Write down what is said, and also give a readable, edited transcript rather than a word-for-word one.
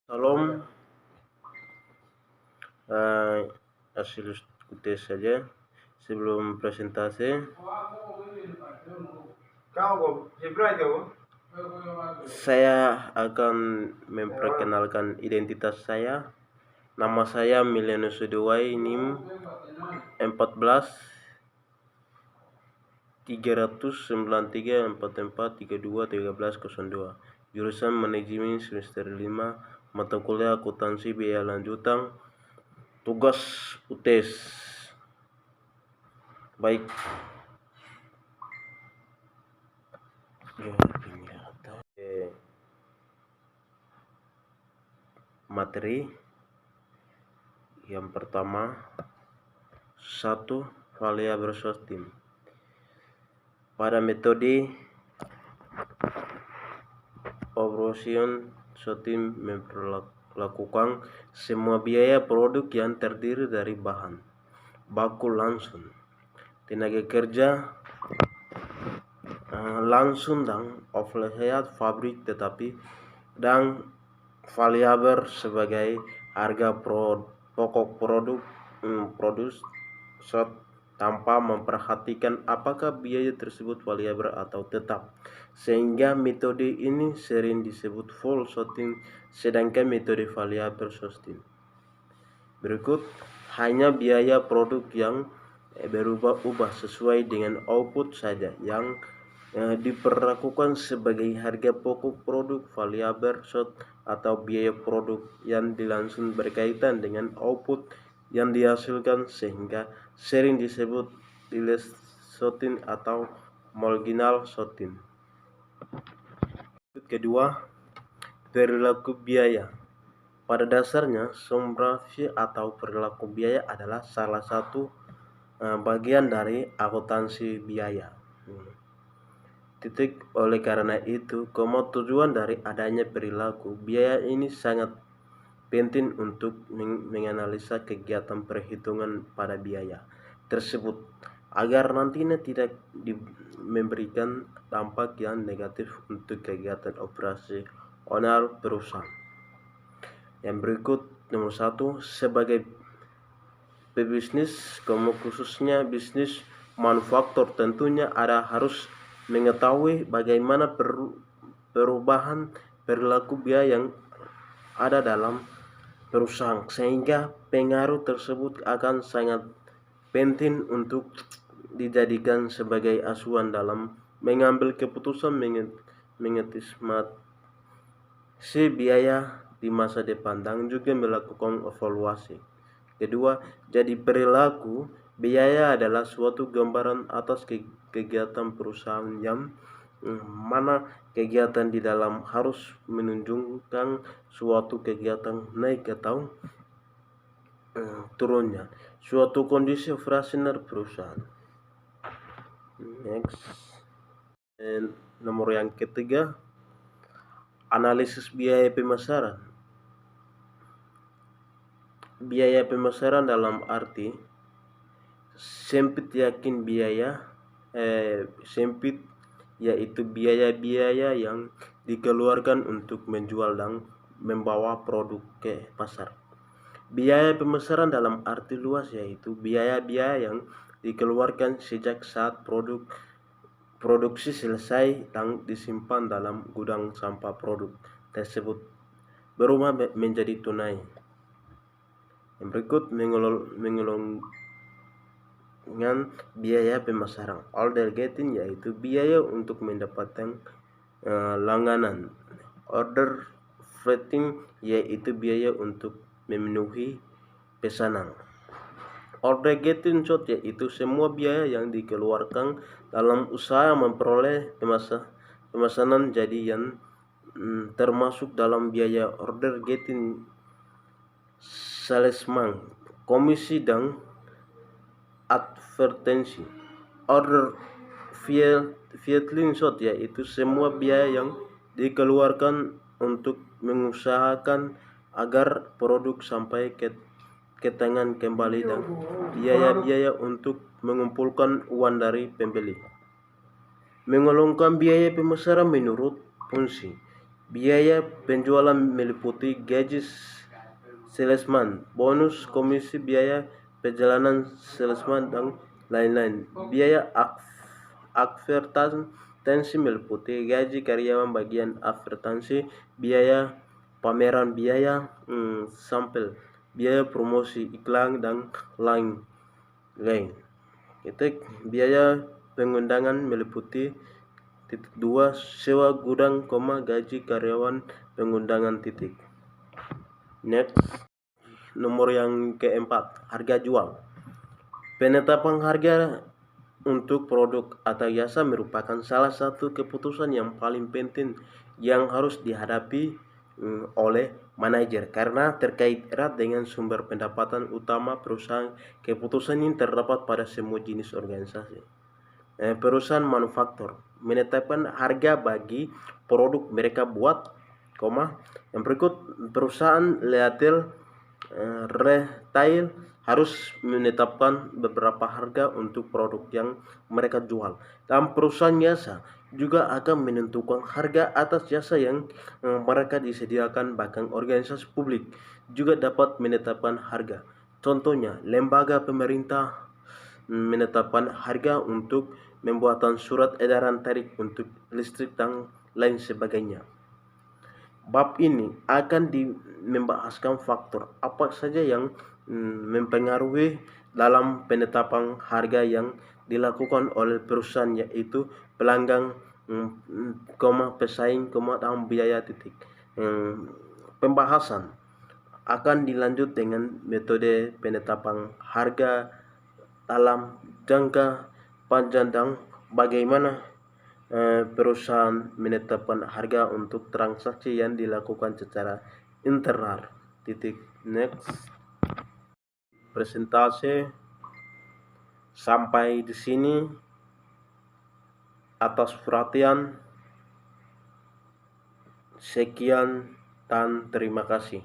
Salam, hasil tes saja sebelum presentasi. Saya akan memperkenalkan identitas saya. Nama saya Milenius Uduwai, NIM 14 393 44 32 1302. Jurusan Manajemen semester 5, mata kuliah akuntansi biaya lanjutan. Tugas UTS. Baik. Materi yang pertama, 1. Variabel sorting. Pada metode operation sorting memperlakukan semua biaya produk yang terdiri dari bahan baku langsung, tenaga kerja langsung dan overhead pabrik tetapi dan variabel sebagai harga pokok produk tanpa memperhatikan apakah biaya tersebut variabel atau tetap, sehingga metode ini sering disebut full sorting, sedangkan metode variabel sorting. Berikut hanya biaya produk yang berubah-ubah sesuai dengan output saja yang diperlakukan sebagai harga pokok produk. Variabel sort atau biaya produk yang langsung berkaitan dengan output yang dihasilkan, sehingga sering disebut delay sorting atau marginal sorting. Kedua, perilaku biaya. Pada dasarnya, summary atau perilaku biaya adalah salah satu bagian dari akuntansi biaya. Oleh karena itu, tujuan dari adanya perilaku biaya ini sangat penting untuk menganalisa kegiatan perhitungan pada biaya tersebut agar nantinya tidak memberikan dampak yang negatif untuk kegiatan operasional perusahaan. Yang berikut, nomor 1, sebagai pebisnis, khususnya bisnis manufaktur, tentunya harus mengetahui bagaimana perubahan perilaku biaya yang ada dalam perusahaan, sehingga pengaruh tersebut akan sangat penting untuk dijadikan sebagai acuan dalam mengambil keputusan mengestimasi biaya di masa depan dan juga melakukan evaluasi. Kedua, jadi perilaku biaya adalah suatu gambaran atas kegiatan perusahaan yang mana kegiatan di dalam harus menunjukkan suatu kegiatan naik atau turunnya suatu kondisi operasional perusahaan. Next. Nomor yang ketiga, analisis biaya pemasaran. Biaya pemasaran dalam arti sempit sempit yaitu biaya-biaya yang dikeluarkan untuk menjual dan membawa produk ke pasar. Biaya pemasaran dalam arti luas yaitu biaya-biaya yang dikeluarkan sejak saat produksi selesai dan disimpan dalam gudang sampai produk tersebut berubah menjadi tunai. Yang berikut, mengolongkan biaya pemasaran. Order getting yaitu biaya untuk mendapatkan langganan. Order fulfilling yaitu biaya untuk memenuhi pesanan. Order getting short yaitu semua biaya yang dikeluarkan dalam usaha memperoleh pemesanan, jadi yang termasuk dalam biaya order getting salesman, komisi dan advertensi. Order fulfilling short yaitu semua biaya yang dikeluarkan untuk mengusahakan agar produk sampai ke tangan kembali dan biaya-biaya untuk mengumpulkan uang dari pembeli. Mengolongkan biaya pemasaran menurut fungsi. Biaya penjualan meliputi gaji salesman, bonus komisi, biaya perjalanan salesman, dan lain-lain. Biaya advertansi meliputi gaji karyawan bagian advertansi, biaya pameran, biaya sampel, biaya promosi iklan, dan lain-lain. Biaya pengundangan meliputi titik 2 sewa gudang, gaji karyawan pengundangan titik. Next, nomor yang keempat, harga jual. Penetapan harga untuk produk atau jasa merupakan salah satu keputusan yang paling penting yang harus dihadapi oleh manajer karena terkait erat dengan sumber pendapatan utama perusahaan. Keputusan ini terdapat pada semua jenis organisasi. Perusahaan manufaktur menetapkan harga bagi produk mereka buat, yang berikut perusahaan retail harus menetapkan beberapa harga untuk produk yang mereka jual, dan perusahaan jasa juga akan menentukan harga atas jasa yang mereka disediakan. Bahkan organisasi publik juga dapat menetapkan harga. Contohnya, lembaga pemerintah menetapkan harga untuk pembuatan surat edaran tarif untuk listrik dan lain sebagainya. Bab ini akan membahaskan faktor apa saja yang mempengaruhi dalam penetapan harga yang dilakukan oleh perusahaan, yaitu pelanggan, pesaing, dan biaya titik. Pembahasan akan dilanjut dengan metode penetapan harga dalam jangka panjang dan bagaimana perusahaan menetapkan harga untuk transaksi yang dilakukan secara internal. Next, presentasi sampai di sini. Atas perhatian, sekian dan terima kasih.